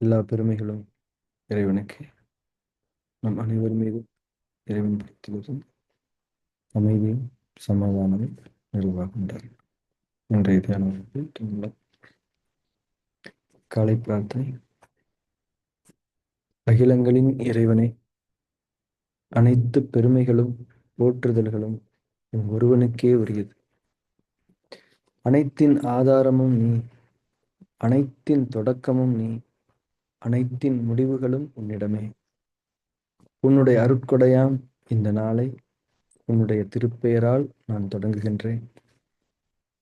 எல்லா பெருமைகளும் இறைவனுக்கு. நம் அனைவர் மீதும் இறைவன் புறத்திலிருந்து அமைதியும் சமாதானமும் நிர்வாகின்றார். இன்றைய தியானம் காலை பிரார்த்தனை. அகிலங்களின் இறைவனை, அனைத்து பெருமைகளும் போற்றுதல்களும் ஒருவனுக்கே உரியது. அனைத்தின் ஆதாரமும் நீ, அனைத்தின் தொடக்கமும் நீ, அனைத்தின் முடிவுகளும் உன்னிடமே. உன்னுடைய அருட்கொடையாம் இந்த நாளை உன்னுடைய திருப்பெயரால் நான் தொடங்குகின்றேன்.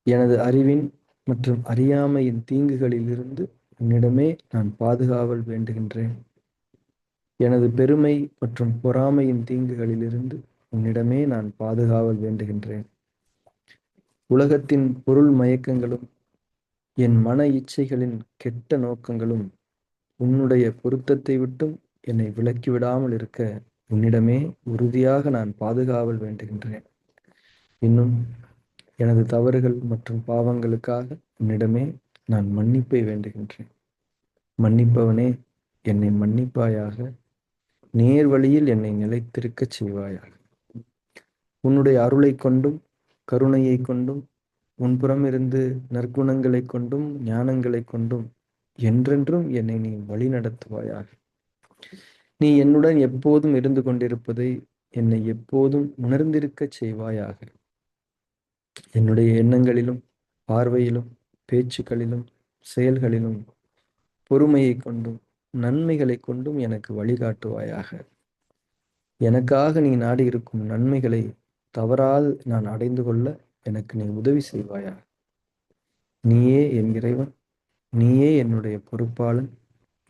எனது அறிவின் மற்றும் அறியாமையின் தீங்குகளிலிருந்து உன்னிடமே நான் பாதுகாவல் வேண்டுகின்றேன். எனது பெருமை மற்றும் பொறாமையின் தீங்குகளிலிருந்து உன்னிடமே நான் பாதுகாவல் வேண்டுகின்றேன். உலகத்தின் பொருள் மயக்கங்களும் என் மன இச்சைகளின் கெட்ட நோக்கங்களும் உன்னுடைய பொருத்தத்தை விட்டும் என்னை விலக்கிவிடாமல் இருக்க உன்னிடமே உறுதியாக நான் பாதுகாவல் வேண்டுகின்றேன். இன்னும் எனது தவறுகள் மற்றும் பாவங்களுக்காக உன்னிடமே நான் மன்னிப்பை வேண்டுகின்றேன். மன்னிப்பவனே, என்னை மன்னிப்பாயாக. நேர் வழியில் என்னை நிலைத்திருக்கச் செய்வாயாக. உன்னுடைய அருளை கொண்டும் கருணையை கொண்டும் உன்புறம் இருந்து நற்குணங்களை கொண்டும் ஞானங்களை கொண்டும் என்றென்றும் என்னை நீ வழி நடத்துவாயாக. நீ என்னுடன் எப்போதும் இருந்து கொண்டிருப்பதை என்னை எப்போதும் உணர்ந்திருக்கச் செய்வாயாக. என்னுடைய எண்ணங்களிலும் பார்வையிலும் பேச்சுக்களிலும் செயல்களிலும் பொறுமையை கொண்டும் நன்மைகளை கொண்டும் எனக்கு வழிகாட்டுவாயாக. எனக்காக நீ நாடி இருக்கும் நன்மைகளை தவறாது நான் அடைந்து கொள்ள எனக்கு நீ உதவி செய்வாயாக. நீயே என் இறைவன், நீயே என்னுடைய பொறுப்பாளன்,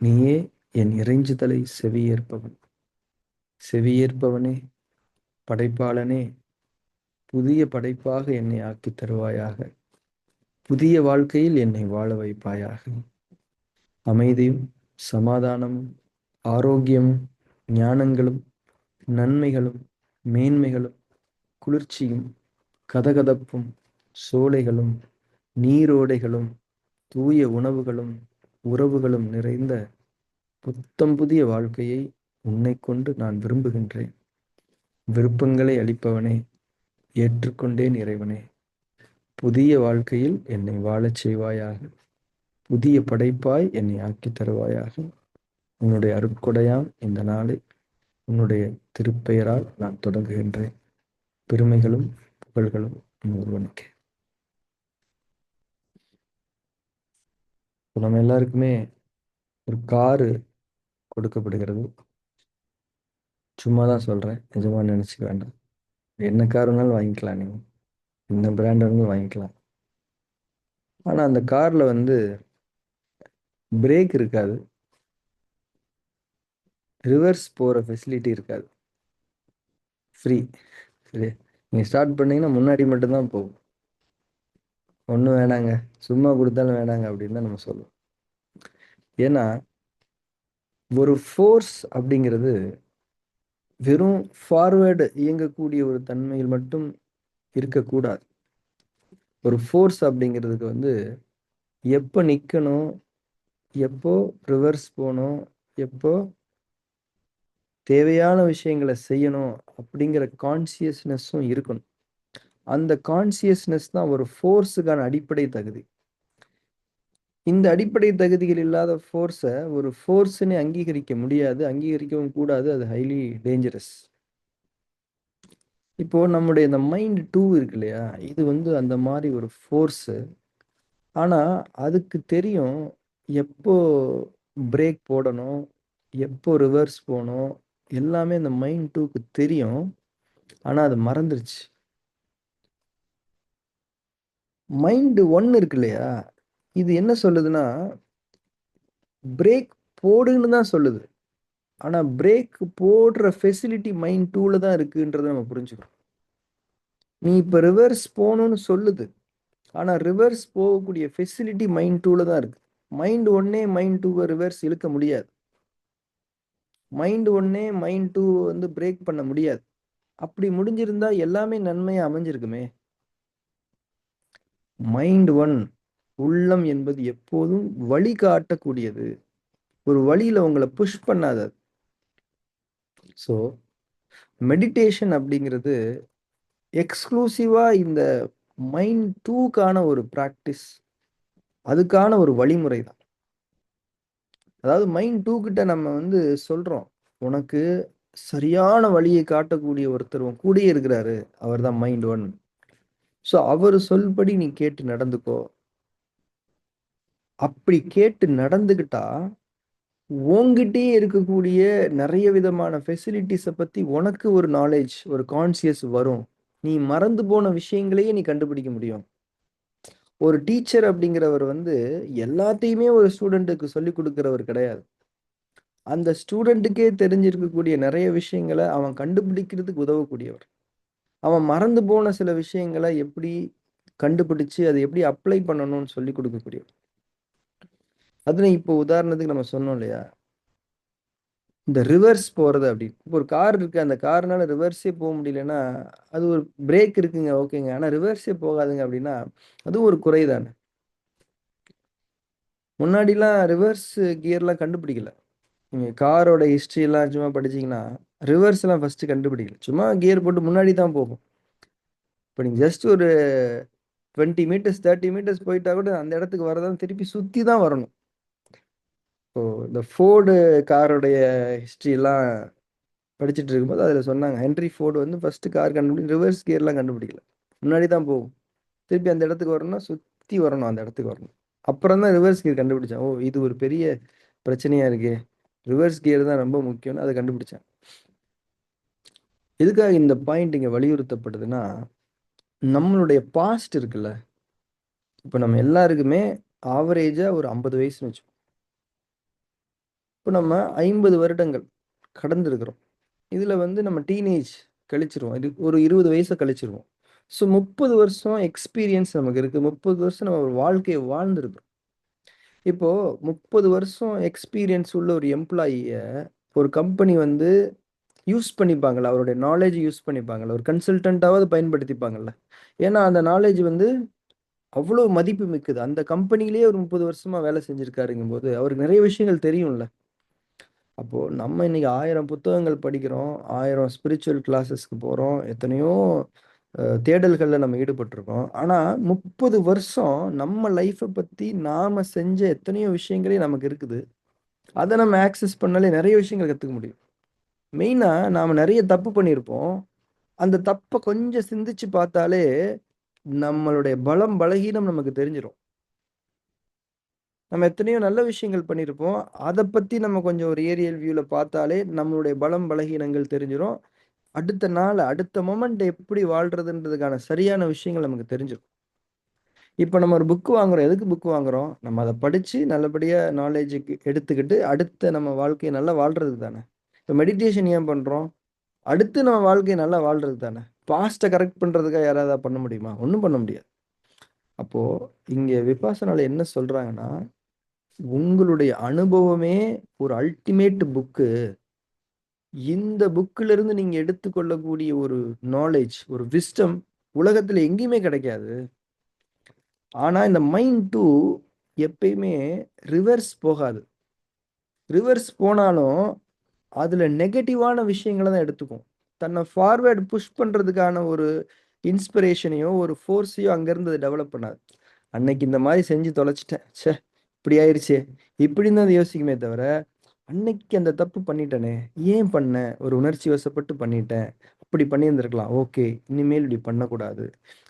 நீயே என் இறைஞ்சுதலை செவியேற்பவன். செவியேற்பவனே, படைப்பாளனே, புதிய படைப்பாக என்னை ஆக்கி தருவாயாக. புதிய வாழ்க்கையில் என்னை வாழ வைப்பாயாக. அமைதியும் சமாதானமும் ஆரோக்கியமும் ஞானங்களும் நன்மைகளும் மேன்மைகளும் குளிர்ச்சியும் கதகதப்பும் சோலைகளும் நீரோடைகளும் தூய உணவுகளும் உறவுகளும் நிறைந்த புத்தம் புதிய வாழ்க்கையை உன்னை கொண்டு நான் விரும்புகின்றேன். விருப்பங்களை அளிப்பவனே, ஏற்றுக்கொண்டேன் இறைவனே. புதிய வாழ்க்கையில் என்னை வாழச் செய்வாயாக. புதிய படைப்பாய் என்னை ஆக்கி தருவாயாக. உன்னுடைய அருட்கொடையாம் இந்த நாளை உன்னுடைய திருப்பெயரால் நான் தொடங்குகின்றேன். பெருமைகளும் புகழ்களும் ஒருவனுக்கு. நம்ம எல்லாருக்குமே ஒரு காரு கொடுக்கப்படுகிறது. சும்மா தான் சொல்றேன், நிஜமா நினைச்சுக்க வேண்டாம். என்ன கார் வேணாலும் வாங்கிக்கலாம், நீங்க என்ன பிராண்ட் வேணாலும் வாங்கிக்கலாம். ஆனா அந்த கார்ல பிரேக் இருக்காது, ரிவர்ஸ் போற ஃபெசிலிட்டி இருக்காது. ஃப்ரீ. சரி, நீங்க ஸ்டார்ட் பண்ணீங்கன்னா முன்னாடி மட்டும்தான் போகும். ஒன்றும் வேணாங்க, சும்மா கொடுத்தாலும் வேணாங்க அப்படின்னு தான் நம்ம சொல்லுவோம். ஏன்னா ஒரு ஃபோர்ஸ் அப்படிங்கிறது வெறும் ஃபார்வேர்டு இயங்கக்கூடிய ஒரு தன்மையில் மட்டும் இருக்கக்கூடாது. ஒரு ஃபோர்ஸ் அப்படிங்கிறதுக்கு எப்போ நிற்கணும், எப்போ ரிவர்ஸ் போகணும், எப்போ தேவையான விஷயங்களை செய்யணும் அப்படிங்கிற கான்சியஸ்னஸும் இருக்கணும். அந்த கான்சியஸ்னஸ் தான் ஒரு ஃபோர்ஸுக்கான அடிப்படை தகுதி. இந்த அடிப்படை தகுதிகள் இல்லாத ஃபோர்ஸை ஒரு ஃபோர்ஸ்னே அங்கீகரிக்க முடியாது, அங்கீகரிக்கவும் கூடாது. அது ஹைலி டேஞ்சரஸ். இப்போ நம்முடைய இந்த மைண்ட் 2 இருக்கு இல்லையா, இது அந்த மாதிரி ஒரு ஃபோர்ஸு. ஆனா அதுக்கு தெரியும் எப்போ பிரேக் போடணும், எப்போ ரிவர்ஸ் போகணும், எல்லாமே இந்த மைண்ட் 2க்கு தெரியும். ஆனா அது மறந்துருச்சு. மைண்ட் 1 இருக்கு இல்லையா, இது என்ன சொல்லுதுன்னா பிரேக் போடுன்னு தான் சொல்லுது. ஆனா பிரேக் போடுற ஃபெசிலிட்டி மைண்ட் 2ல தான் இருக்குன்றதை நம்ம புரிஞ்சுக்கணும். நீ இப்ப ரிவர்ஸ் போகணும்னு சொல்லுது, ஆனா ரிவர்ஸ் போகக்கூடிய ஃபெசிலிட்டி மைண்ட் 2ல தான் இருக்கு. மைண்ட் 1 மைண்ட் 2 ரிவர்ஸ் இழுக்க முடியாது. மைண்ட் 1 மைண்ட் 2 பிரேக் பண்ண முடியாது. அப்படி முடிஞ்சிருந்தா எல்லாமே நன்மையா அமைஞ்சிருக்குமே. மைண்ட் 1, உள்ளம் என்பது எப்போதும் வழிகாட்டக்கூடியது. ஒரு வழியில உங்களை புஷ் பண்ணாது அது. ஸோ மெடிடேஷன் அப்படிங்கிறது எக்ஸ்க்ளூசிவா இந்த மைண்ட் டூக்கான ஒரு ப்ராக்டிஸ், அதுக்கான ஒரு வழிமுறை தான். அதாவது மைண்ட் டூ கிட்ட நம்ம வந்து சொல்றோம், உனக்கு சரியான வழியை காட்டக்கூடிய ஒருத்தர் உன் கூடயே இருக்கிறாரு, அவர் தான் மைண்ட் ஒன். ஸோ அவர் சொல்படி நீ கேட்டு நடந்துக்கோ. அப்படி கேட்டு நடந்துக்கிட்டா உன்கிட்டயே இருக்கக்கூடிய நிறைய விதமான ஃபெசிலிட்டிஸை பத்தி உனக்கு ஒரு நாலேஜ், ஒரு கான்சியஸ் வரும். நீ மறந்து போன விஷயங்களையே நீ கண்டுபிடிக்க முடியும். ஒரு டீச்சர் அப்படிங்கிறவர் வந்து எல்லாத்தையுமே ஒரு ஸ்டூடெண்ட்டுக்கு சொல்லிக் கொடுக்கிறவர் கிடையாது. அந்த ஸ்டூடெண்ட்டுக்கே தெரிஞ்சிருக்கக்கூடிய நிறைய விஷயங்களை அவன் கண்டுபிடிக்கிறதுக்கு உதவக்கூடியவர். அவன் மறந்து போன சில விஷயங்களை எப்படி கண்டுபிடிச்சு அதை எப்படி அப்ளை பண்ணணும்னு சொல்லி கொடுக்கக்கூடியவர். அதுல இப்போ உதாரணத்துக்கு நம்ம சொன்னோம் இல்லையா, இந்த ரிவர்ஸ் போறது அப்படின்னு. இப்போ ஒரு கார் இருக்கு, அந்த கார்னால ரிவர்ஸே போக முடியலன்னா அது ஒரு பிரேக் இருக்குங்க, ஓகேங்க, ஆனா ரிவர்ஸே போகாதுங்க அப்படின்னா அது ஒரு குறை தானே. முன்னாடிலாம் ரிவர்ஸ் கியர்லாம் கண்டுபிடிக்கல. நீங்க காரோட ஹிஸ்டரி எல்லாம் சும்மா படிச்சீங்கன்னா ரிவர்ஸ் எல்லாம் ஃபர்ஸ்ட் கண்டுபிடிக்கல, சும்மா கியர் போட்டு முன்னாடி தான் போகும். இப்போ நீங்க ஜஸ்ட் ஒரு 20 மீட்டர்ஸ் 30 மீட்டர்ஸ் போயிட்டா கூட அந்த இடத்துக்கு வரதான் திருப்பி சுத்தி தான் வரணும். இப்போ இந்த ஃபோர்டு காரோடைய ஹிஸ்டரி எல்லாம் படிச்சுட்டு இருக்கும்போது அதில் சொன்னாங்க, ஹென்ரி ஃபோர்டு வந்து ஃபர்ஸ்ட் கார் ரிவர்ஸ் கியர்லாம் கண்டுபிடிக்கல, முன்னாடி தான் போகும். திருப்பி அந்த இடத்துக்கு வரணும்னா சுற்றி வரணும், அந்த இடத்துக்கு வரணும். அப்புறம் தான் ரிவர்ஸ் கியர் கண்டுபிடிச்சேன். ஓ, இது ஒரு பெரிய பிரச்சனையா இருக்கு, ரிவர்ஸ் கியர் தான் ரொம்ப முக்கியம்னு அதை கண்டுபிடிச்சேன். எதுக்காக இந்த பாயிண்ட் இங்கே வலியுறுத்தப்படுதுன்னா, நம்மளுடைய பாஸ்ட் இருக்குல்ல, இப்போ நம்ம எல்லாருக்குமே ஆவரேஜா ஒரு 50 வயசுன்னு வச்சுக்கோம். இப்போ நம்ம 50 வருடங்கள் கடந்திருக்கிறோம். இதுல வந்து நம்ம டீனேஜ் கழிச்சிருவோம், இது ஒரு 20 வயசை கழிச்சிருவோம். ஸோ 30 வருஷம் எக்ஸ்பீரியன்ஸ் நமக்கு இருக்கு, 30 வருஷம் நம்ம ஒரு வாழ்க்கையை வாழ்ந்துருக்கிறோம். இப்போ 30 வருஷம் எக்ஸ்பீரியன்ஸ் உள்ள ஒரு எம்ப்ளாயிய ஒரு கம்பெனி வந்து யூஸ் பண்ணிப்பாங்கல்ல, அவருடைய நாலேஜ் யூஸ் பண்ணிப்பாங்கல்ல, ஒரு கன்சல்டன்ட்டாவது பயன்படுத்திப்பாங்கல்ல. ஏன்னா அந்த நாலேஜ் வந்து அவ்வளோ மதிப்பு மிக்குது. அந்த கம்பெனிலேயே ஒரு 30 வருஷமா வேலை செஞ்சிருக்காருங்கும் போது அவருக்கு நிறைய விஷயங்கள் தெரியும்ல. அப்போ நம்ம இன்னைக்கு 1000 புத்தகங்கள் படிக்கிறோம், 1000 ஸ்பிரிச்சுவல் கிளாஸஸ்க்கு போறோம், எத்தனையோ தேடல்கள்ல நம்ம ஈடுபட்டிருக்கோம். ஆனா 30 வருஷம் நம்ம லைஃப்பை பத்தி நாம செஞ்ச எத்தனையோ விஷயங்களே நமக்கு இருக்குது. அதை நம்ம ஆக்சஸ் பண்ணாலே நிறைய விஷயங்கள் கத்துக்க முடியும். மெயினா நாம நிறைய தப்பு பண்ணியிருப்போம். அந்த தப்பை கொஞ்சம் சிந்திச்சு பார்த்தாலே நம்மளுடைய பலம் பலகீனம் நமக்கு தெரிஞ்சிடும். நம்ம எத்தனையோ நல்ல விஷயங்கள் பண்ணியிருப்போம், அதை பத்தி நம்ம கொஞ்சம் ஒரு ஏரியல் வியூல பார்த்தாலே நம்மளுடைய பலம் பலகீனங்கள் தெரிஞ்சிடும். அடுத்த நாள் அடுத்த மொமெண்ட் எப்படி வாழ்றதுன்றதுக்கான சரியான விஷயங்கள் நமக்கு தெரிஞ்சிடும். இப்போ நம்ம ஒரு புக் வாங்குறோம், எதுக்கு புக் வாங்குறோம்? நம்ம அதை படிச்சு நல்லபடியா நாலேஜுக்கு எடுத்துக்கிட்டு அடுத்த நம்ம வாழ்க்கையை நல்லா வாழ்றதுக்கு தானே. இப்போ மெடிடேஷன் ஏன் பண்றோம்? அடுத்து நம்ம வாழ்க்கையை நல்லா வாழ்றது தானே. பாஸ்ட்டை கரெக்ட் பண்றதுக்காக யாராவது பண்ண முடியுமா? ஒன்றும் பண்ண முடியாது. அப்போ இங்க விபாசனால என்ன சொல்றாங்கன்னா, உங்களுடைய அனுபவமே ஒரு அல்டிமேட் புக்கு. இந்த புக்ல இருந்து நீங்க எடுத்துக்கொள்ளக்கூடிய ஒரு நாலேஜ், ஒரு விஸ்டம் உலகத்துல எங்கேயுமே கிடைக்காது. ஆனா இந்த மைண்ட் டூ எப்பயுமே ரிவர்ஸ் போகாது. ரிவர்ஸ் போனாலும் அதுல நெகட்டிவான விஷயங்களை தான் எடுத்துக்கும். தன்னை ஃபார்வேர்டு புஷ் பண்றதுக்கான ஒரு இன்ஸ்பிரேஷனையோ ஒரு ஃபோர்ஸையோ அங்கிருந்து அது டெவலப் பண்ணாது. அன்னைக்கு இந்த மாதிரி செஞ்சு தொலைச்சிட்டேன், ச்சே இப்படி ஆயிடுச்சே, இப்படின்னு தான் அது யோசிக்குமே தவிர, அன்னைக்கு அந்த தப்பு பண்ணிட்டேனே, ஏன் பண்ணேன், ஒரு உணர்ச்சி வசப்பட்டு பண்ணிட்டேன், அப்படி பண்ணியிருந்திருக்கலாம், ஓகே இனிமேல் இப்படி பண்ணக்கூடாது.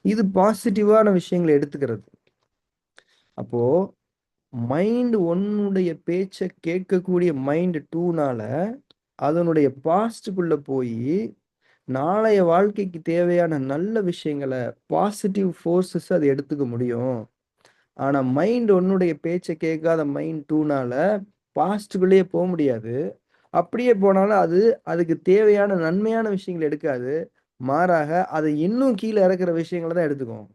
இது பாசிட்டிவான விஷயங்களை எடுத்துக்கிறது. அப்போ மைண்ட் ஒன்னுடைய பேச்சை கேட்கக்கூடிய மைண்ட் டூனால அதனுடைய பாஸ்டுக்குள்ள போய் நாளைய வாழ்க்கைக்கு தேவையான நல்ல விஷயங்களை, பாசிட்டிவ் ஃபோர்ஸஸ் அது எடுத்துக்க முடியும். ஆனா மைண்ட் ஒன்னுடைய பேச்சை கேட்காத மைண்ட் டூனால பாஸ்டுக்குள்ளேயே போக முடியாது. அப்படியே போனாலும் அது அதுக்கு தேவையான நன்மையான விஷயங்களை எடுக்காது. மாறாக அதை இன்னும் கீழே இறக்குற விஷயங்களை தான் எடுத்துக்கும்.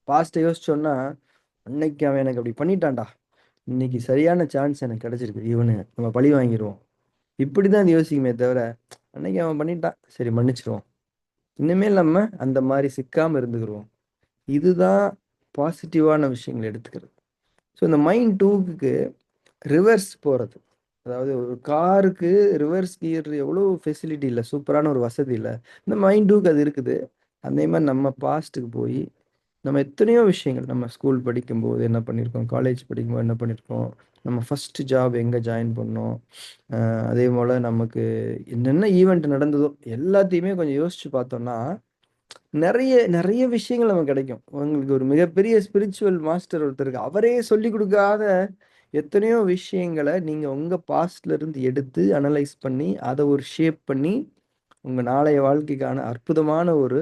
பாஸ்ட்டை யோசிச்சோன்னா, அன்னைக்கு அவன் எனக்கு அப்படி பண்ணிட்டான்டா, இன்னைக்கு சரியான சான்ஸ் எனக்கு கிடைச்சிருக்கு, இவனு நம்ம பழி வாங்கிடுவோம், இப்படிதான் அது யோசிக்குமே தவிர, அன்னைக்கு அவன் பண்ணிட்டான் சரி மன்னிச்சிருவோம், இனிமேல் நம்ம அந்த மாதிரி சிக்காம இருந்துக்கிறோம். இதுதான் பாசிட்டிவான விஷயங்களை எடுத்துக்கிறது. ஸோ இந்த மைண்ட் டூக்கு ரிவர்ஸ் போறது. அதாவது ஒரு காருக்கு ரிவர்ஸ் கியர் எவ்வளோ ஃபெசிலிட்டி இல்ல. சூப்பரான ஒரு வசதி இல்ல. இந்த மைண்டுக்கு அது இருக்குது. அதே மாரி நம்ம பாஸ்ட்டுக்கு போயி, நம்ம எத்தனையோ விஷயங்கள் நம்ம ஸ்கூல் படிக்கும்போது என்ன பண்ணியிருக்கோம், காலேஜ் படிக்கும்போது என்ன பண்ணியிருக்கோம், நம்ம ஃபர்ஸ்ட் ஜாப் எங்க ஜாயின் பண்ணோம், அ அதே போல நமக்கு என்னென்ன ஈவென்ட் நடந்ததோ எல்லாத்தையுமே கொஞ்சம் யோசிச்சு பார்த்தோம்னா, நெறைய நெறைய விஷயங்கள் நமக்கு கிடைக்கும். உங்களுக்கு ஒரு மிகப்பெரிய ஸ்பிரிச்சுவல் மாஸ்டர் ஒருத்தருக்கு அவரே சொல்லிக் குடுக்காத எத்தனையோ விஷயங்கள நீங்க உங்க பாஸ்ட்ல இருந்து எடுத்து அனலைஸ் பண்ணி, அத ஒரு ஷேப் பண்ணி, உங்க நாளைய வாழ்க்கைக்கான அற்புதமான ஒரு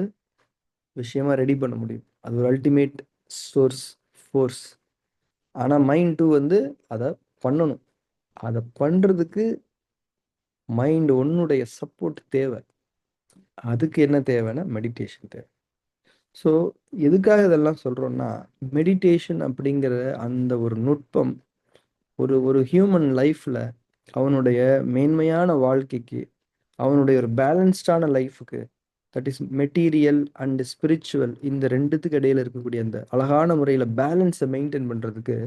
விஷயமா ரெடி பண்ண முடியும். அது ஒரு அல்டிமேட் சோர்ஸ் ஃபோர்ஸ். ஆனா மைண்ட் 2 வந்து அத பண்ணணும். அத பண்றதுக்கு மைண்ட் 1 உடைய சப்போர்ட் தேவ. அதுக்கு என்ன தேவைன்னா மெடிடேஷன் தேவ. ஸோ எதுக்காக இதெல்லாம் சொல்றோம்னா, மெடிடேஷன் அப்படிங்கிற அந்த ஒரு நுட்பம் ஒரு ஒரு ஹியூமன் லைஃப்ல அவனுடைய மேன்மையான வாழ்க்கைக்கு, அவனுடைய ஒரு பேலன்ஸ்டான லைஃப்க்கு, that is material and spiritual இந்த 2த்துக்கு இடையில இருக்கக்கூடிய அந்த அழகான முறையில பேலன்ஸ மெயின்டெயின் பண்றதுக்கு,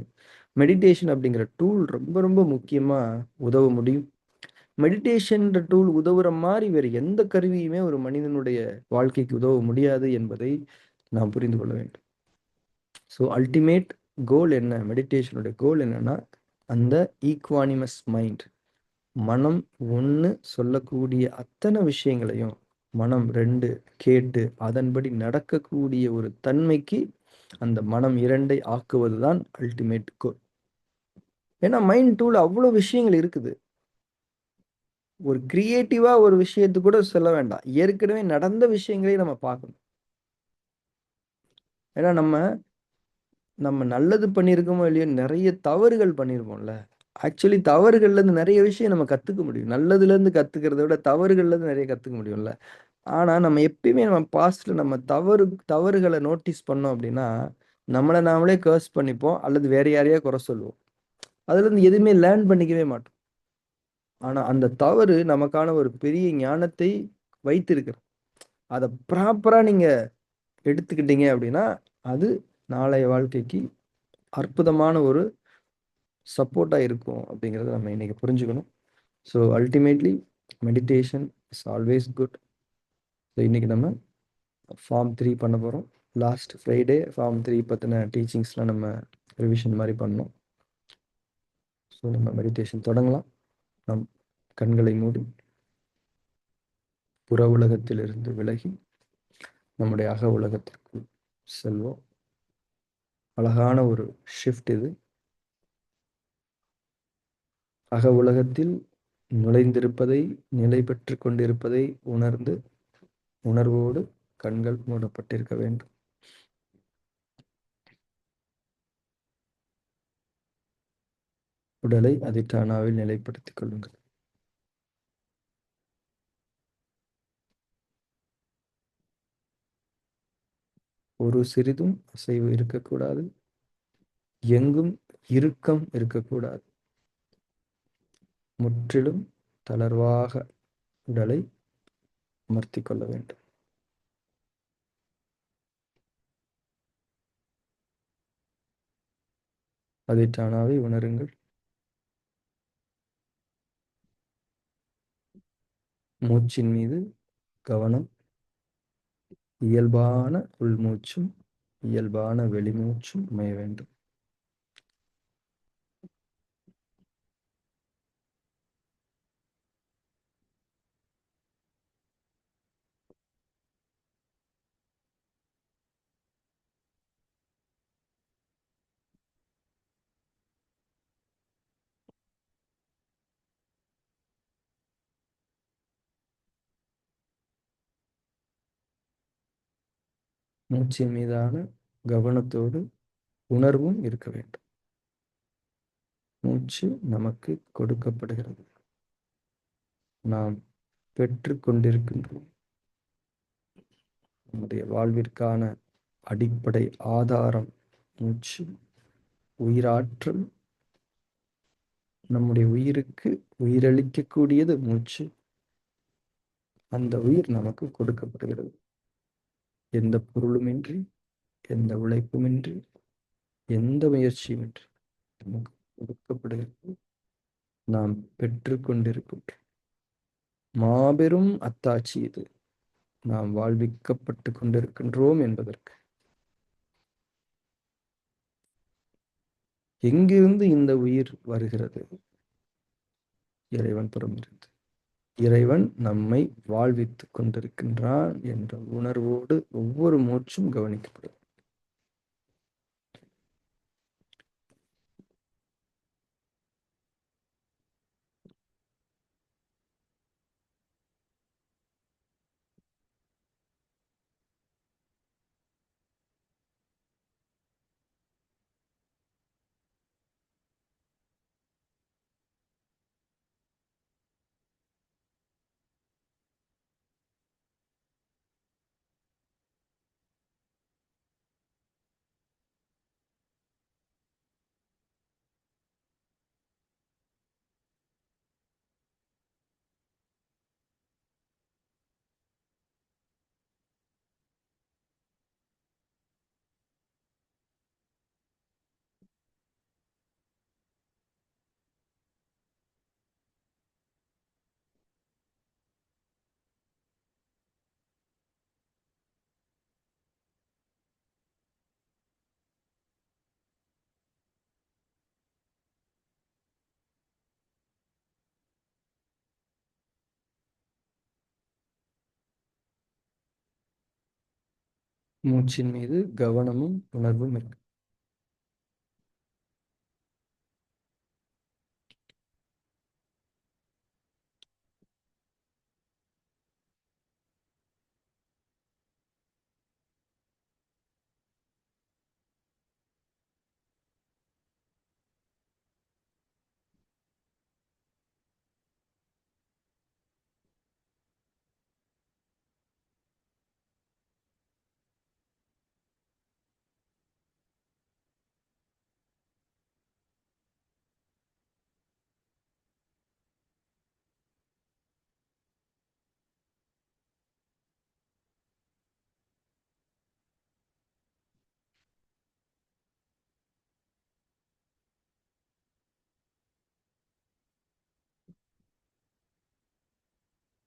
மெடிடேஷன் அப்படிங்கிற டூல் ரொம்ப ரொம்ப முக்கியமா உதவ முடியும். மெடிடேஷன்ற டூல் உதவுற மாரி வேறு எந்த கருவியுமே ஒரு மனிதனுடைய வாழ்க்கைக்கு உதவ முடியாது என்பதை நாம் புரிந்து கொள்ள வேண்டும். ஸோ அல்டிமேட் கோல் என்ன? மெடிடேஷனுடைய கோல் என்னன்னா, அந்த ஈக்வானிமஸ் மைண்ட். மனம் 1 சொல்லக்கூடிய அத்தன விஷயங்களையும், மனம் 2 கேட்டு அதன்படி நடக்கக்கூடிய ஒரு தன்மைக்கு, அந்த மனம் 2ஐ ஆக்குவது தான் அல்டிமேட் கோல். ஏன்னா மைண்ட் 2ல அவ்ளோ விஷயங்கள் இருக்குது. ஒரு கிரியேட்டிவா ஒரு விஷயத்துக்கு கூட சொல்ல வேண்டாம். ஏற்கனவே நடந்த விஷயங்களையும் நம்ம பார்க்கணும். ஏன்னா நம்ம நம்ம நல்லது பண்ணியிருக்கோமோ இல்லையோ, நெறைய தவறுகள் பண்ணியிருப்போம்ல. ஆக்சுவலி தவறுகள்லேருந்து நெறைய விஷயம் நம்ம கத்துக்க முடியும். நல்லதுலேருந்து கத்துக்கிறத விட தவறுகள்லேருந்து நெறைய கத்துக்க முடியும்ல. ஆனா, நம்ம எப்பயுமே நம்ம பாஸ்ட்ல நம்ம தவறுகள நோட்டீஸ் பண்ணோம் அப்டின்னா, நம்மள நாமளே கர்ஸ் பண்ணிப்போம். அல்லது வேற யாரையோ குறை சொல்லுவோம். அதுலருந்து எதுவுமே லேர்ன் பண்ணிக்கவே மாட்டோம். ஆனா, அந்த தவறு நமக்கான ஒரு பெரிய ஞானத்தை வைத்திருக்கிறது. அத ப்ராப்பரா நீங்க எடுத்துக்கிட்டீங்க அப்டின்னா, அது நாளைய வாழ்க்கைக்கு அற்புதமான ஒரு சப்போர்ட்டா இருக்கும் அப்டிங்கிறத நம்ம இன்னைக்கு புரிஞ்சுக்கணும். So ultimately meditation is always good. So இன்னைக்கு நம்ம ஃபார்ம் 3 பண்ண போறோம். லாஸ்ட் ஃப்ரைடே ஃபார்ம் 3 பத்தின டீச்சிங்ஸ்லாம் நம்ம ரிவிஷன் மாரி பண்ணோம். ஸோ நம்ம மெடிடேஷன் தொடங்கலாம். நம் கண்களை மூடி, புற உலகத்திலிருந்து விலகி, நம்முடைய அக உலகத்திற்குள் செல்வோம். அழகான ஒரு ஷிஃப்ட் இது. அக உலகத்தில் நுழைந்திருப்பதை, நிலை பெற்றுக் கொண்டிருப்பதை உணர்ந்து, உணர்வோடு கண்கள் மூடப்பட்டிருக்க வேண்டும். உடலை அதிட்டானாவில் நிலைப்படுத்திக் கொள்ளுங்கள். ஒரு சிறிதும் அசைவு இருக்கக்கூடாது. எங்கும் இறுக்கம் இருக்கக்கூடாது. முற்றிலும் தளர்வாக உடலை அமர்த்திக் கொள்ள வேண்டும். அதிட்டானாவை உணருங்கள். மூச்சின் மீது கவனம். இயல்பான உள்மூச்சும் இயல்பான வெளிமூச்சும் அமைய வேண்டும். மூச்சின் மீதான கவனத்தோடு உணர்வும் இருக்க வேண்டும். மூச்சு நமக்கு கொடுக்கப்படுகிறது. நாம் பெற்றுக் கொண்டிருக்கின்றோம். நம்முடைய வாழ்விற்கான அடிப்படை ஆதாரம் மூச்சு. உயிராற்றல். நம்முடைய உயிருக்கு உயிரளிக்கக்கூடியது மூச்சு. அந்த உயிர் நமக்கு கொடுக்கப்படுகிறது. எந்த பொருளுமின்றி, எந்த உழைப்புமின்றி, எந்த முயற்சியுமின்றி நமக்கு கொடுக்கப்படுகிறது. நாம் பெற்றுக்கொண்டிருக்கின்றோம். மாபெரும் அத்தாட்சி இது. நாம் வாழ்விக்கப்பட்டு கொண்டிருக்கின்றோம் என்பதற்கு. எங்கிருந்து இந்த உயிர் வருகிறது? இறைவன் புறமிருந்து. இறைவன் நம்மை வாழ்வித்துக் கொண்டிருக்கின்றான் என்ற உணர்வோடு ஒவ்வொரு மூச்சும் கவனிக்கப்படும். மூச்சின் மீது கவனமும் உணர்வும் இருக்கு.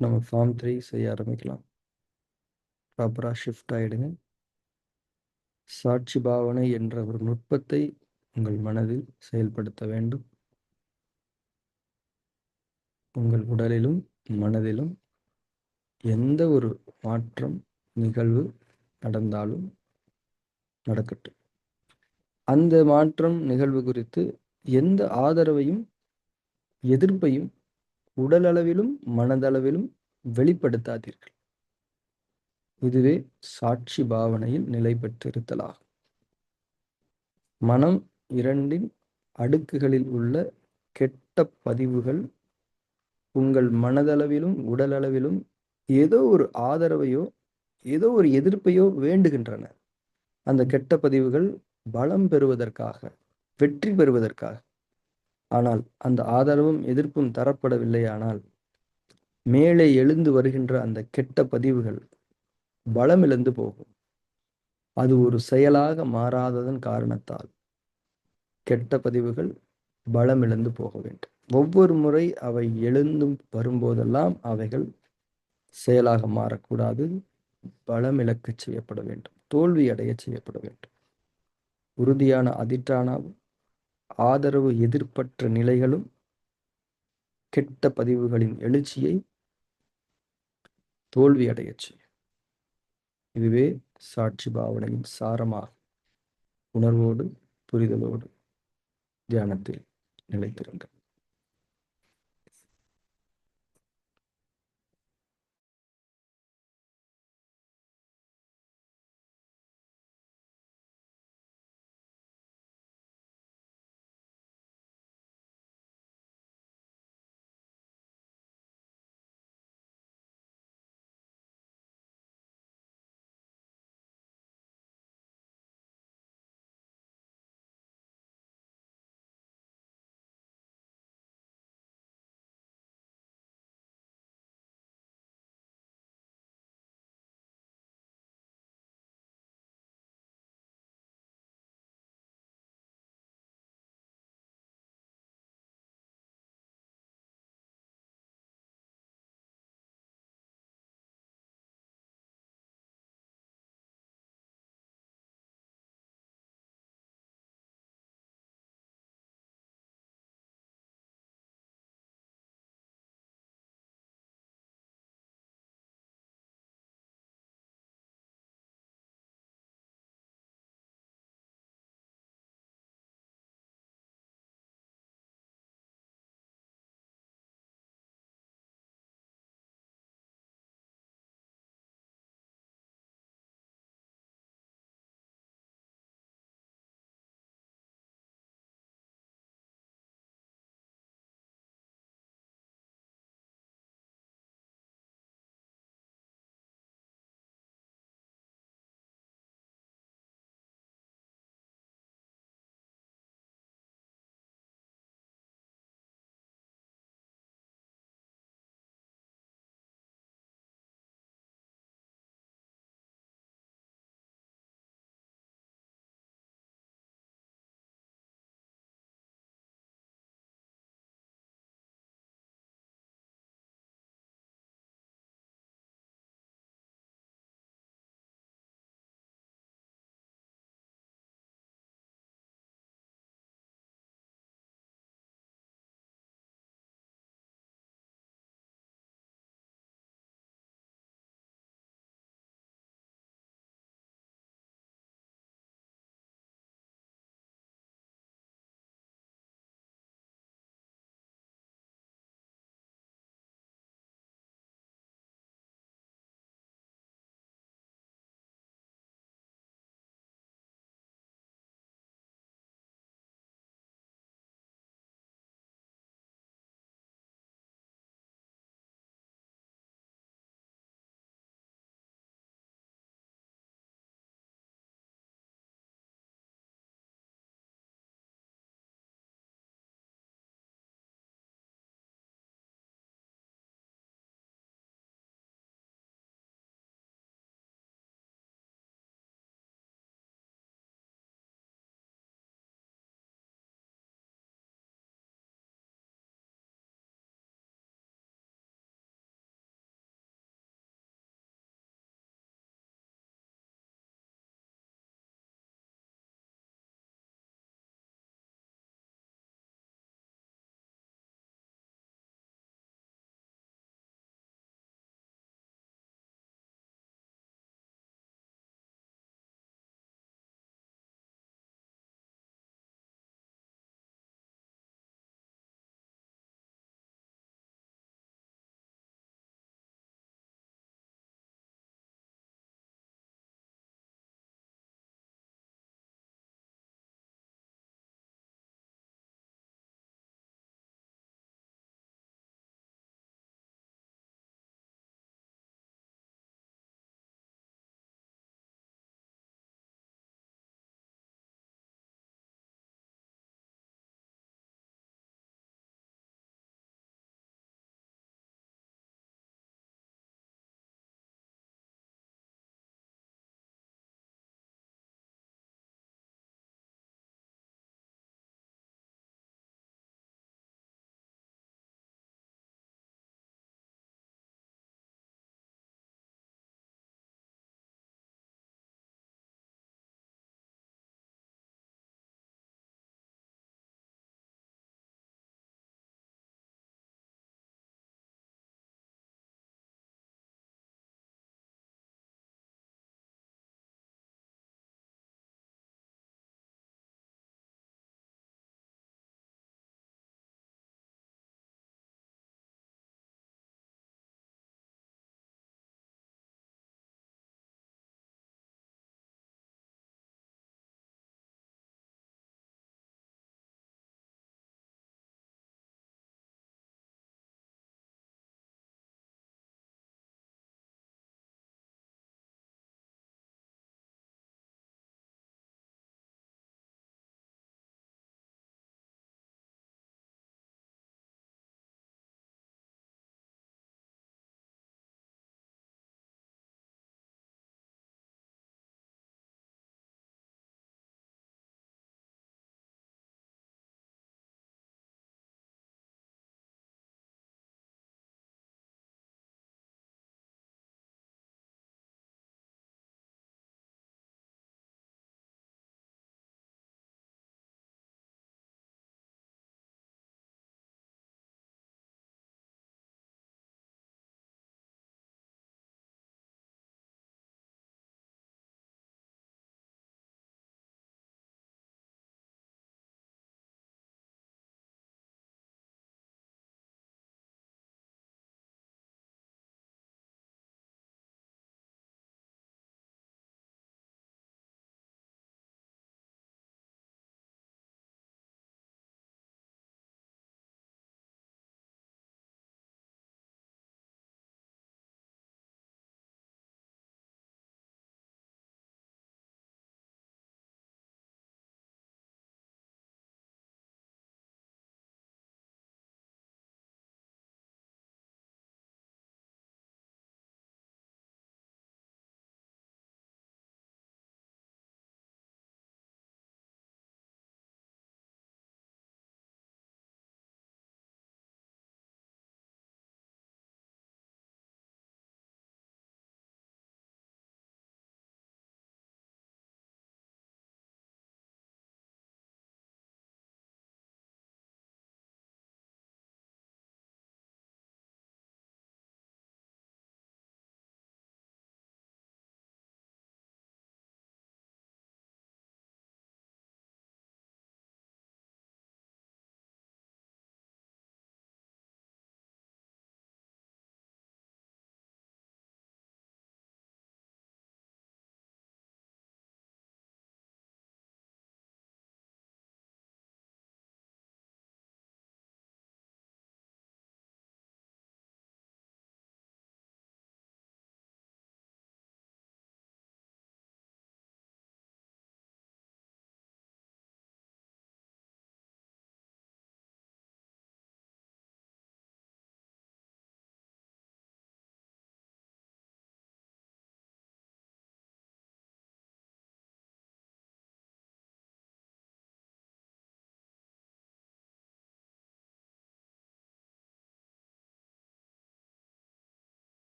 நம்ம ஃபார்ம் 3 செய்ய ஆரம்பிக்கலாம். ப்ராப்பரா ஷிஃப்ட் ஆயிடுங்க. சாட்சி பாவனை என்ற ஒரு நுட்பத்தை உங்கள் மனதில் செயல்படுத்த வேண்டும். உங்கள் உடலிலும் மனதிலும் எந்த ஒரு மாற்றம் நிகழ்வு நடந்தாலும் நடக்கட்டும். அந்த மாற்றம் நிகழ்வு குறித்து எந்த ஆதரவையும் எதிர்ப்பையும் உடல் அளவிலும் மனதளவிலும் வெளிப்படுத்தாதீர்கள். இதுவே சாட்சி பாவனையில் நிலை பெற்றிருத்தலாகும். மனம் இரண்டின் அடுக்குகளில் உள்ள கெட்ட பதிவுகள் உங்கள் மனதளவிலும் உடல் அளவிலும் ஏதோ ஒரு ஆதரவையோ ஏதோ ஒரு எதிர்ப்பையோ வேண்டுகின்றன. அந்த கெட்ட பதிவுகள் பலம் பெறுவதற்காக, வெற்றி பெறுவதற்காக. ஆனால் அந்த ஆதரவும் எதிர்ப்பும் தரப்படவில்லையானால் மேலே எழுந்து வருகின்ற அந்த கெட்ட பதிவுகள் பலமிழந்து போகும். அது ஒரு செயலாக மாறாததன் காரணத்தால் கெட்ட பதிவுகள் பலமிழந்து போக வேண்டும். ஒவ்வொரு முறை அவை எழுந்தும் வரும்போதெல்லாம் அவைகள் செயலாக மாறக்கூடாது, பலமிழக்க செய்யப்பட வேண்டும், தோல்வி அடைய செய்யப்பட வேண்டும். உறுதியான அதிட்டானாவும் ஆதரவு எதிர்ப்பற்ற நிலைகளும் கெட்ட பதிவுகளின் எழுச்சியை தோல்வி அடைய செய்யும். இதுவே சாட்சி பாவனையின் சாரமாகும். உணர்வோடு புரிதலோடு தியானத்தில் நிலைத்திருங்கள்.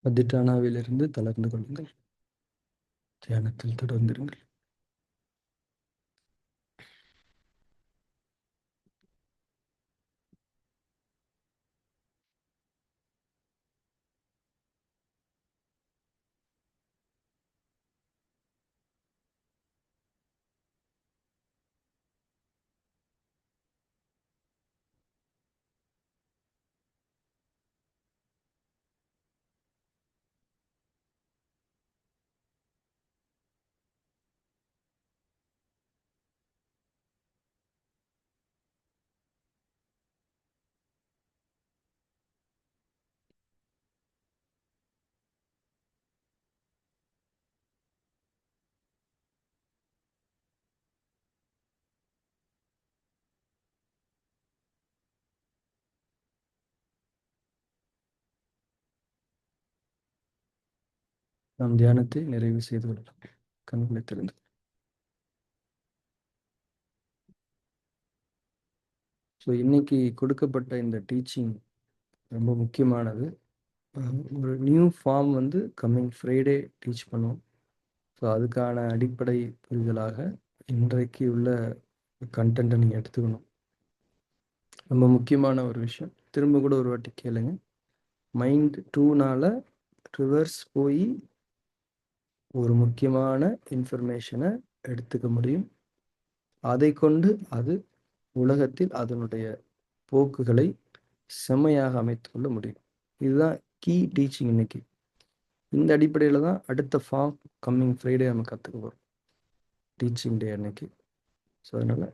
அதிட்டானாவிலிருந்து தளர்ந்து கொள்ளுங்கள். தியானத்தில் தொடர்ந்திருங்கள். நாம் தியானத்தை நிறைவு செய்து கொள்ளலாம். கண்களை திறந்து. ஸோ இன்னைக்கு கொடுக்கப்பட்ட இந்த டீச்சிங் ரொம்ப முக்கியமானது. ஒரு நியூ ஃபார்ம் வந்து கம்மிங் ஃப்ரைடே டீச் பண்ணுவோம். ஸோ அதுக்கான அடிப்படை புரிதலாக இன்றைக்கு உள்ள கண்டென்ட்டை நீங்கள் எடுத்துக்கணும். ரொம்ப முக்கியமான ஒரு விஷயம். திரும்ப கூட ஒரு வாட்டி கேளுங்க. மைண்ட் 2னால ரிவர்ஸ் போய் ஒரு முக்கியமான இன்ஃபர்மேஷனை எடுத்துக்க முடியும். அதை கொண்டு அது உலகத்தில் அதனுடைய போக்குகளை செம்மையாக அமைத்து கொள்ள முடியும். இதுதான் கீ டீச்சிங் இன்னைக்கு. இந்த அடிப்படையில் தான் அடுத்த ஃபார்ம் கம்மிங் ஃப்ரைடே நம்ம கற்றுக்க போகிறோம், டீச்சிங் டே அன்னைக்கு. ஸோ அதனால்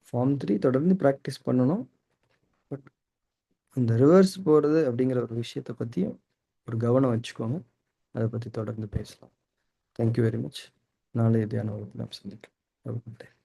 ஃபார்ம் 3 தொடர்ந்து ப்ராக்டிஸ் பண்ணணும். பட் அந்த ரிவர்ஸ் போகிறது அப்படிங்கிற ஒரு விஷயத்தை பற்றியும் ஒரு கவனம் வச்சுக்கோங்க. அதை பற்றி தொடர்ந்து பேசலாம். Thank you very much. நாளைய தியான வகுப்பில் நாம் சந்திக்கலாம்.